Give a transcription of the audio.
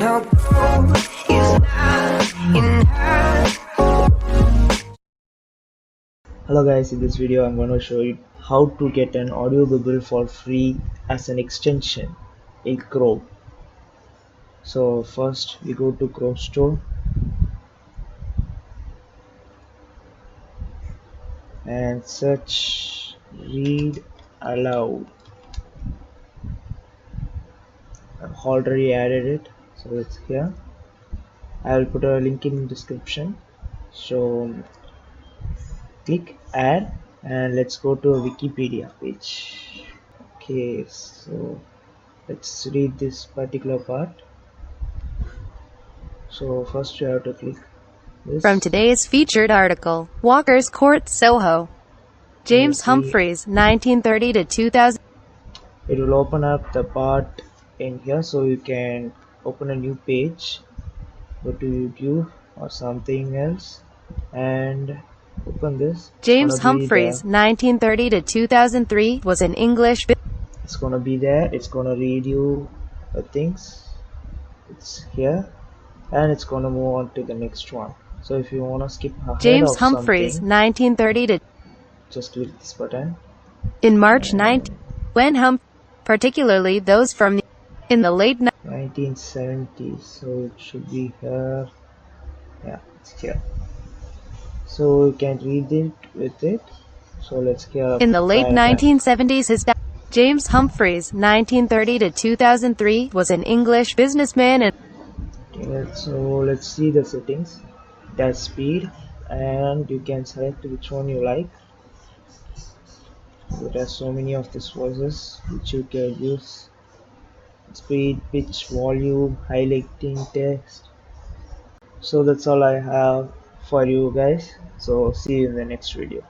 your goal is not enough. Hello guys, in this video I'm going to show you how to get an audio bubble for free as an extension in Chrome. So first we go to Chrome Store and search read aloud. I've already added it, so it's here. I'll put a link in description. So click add and let's go to a Wikipedia page. Okay, so let's read this particular part. So first you have to click this. From today's featured article, Walker's Court, Soho. James Humphreys, 1930 to 2000. It will open up the part in here, so you can open a new page, go to YouTube or something else and open this. James Humphreys, 1930 to 2003, was an English. It's gonna be there. It's gonna read you the things. It's here, and it's gonna move on to the next one. So if you wanna skip ahead James of Humphreys, something, 1930 to. just click this button. In March 19, when particularly those from the, in the late 1970s, so it should be here. Yeah, it's here. So you can read it with it. So let's get in the late 1970s, his dad, James Humphreys, 1930 to 2003, was an English businessman and. Okay, so let's see the settings. It has speed, and you can select which one you like. It has so many of these voices which you can use. Speed, pitch, volume, highlighting text. So that's all I have for you guys. So see you in the next video.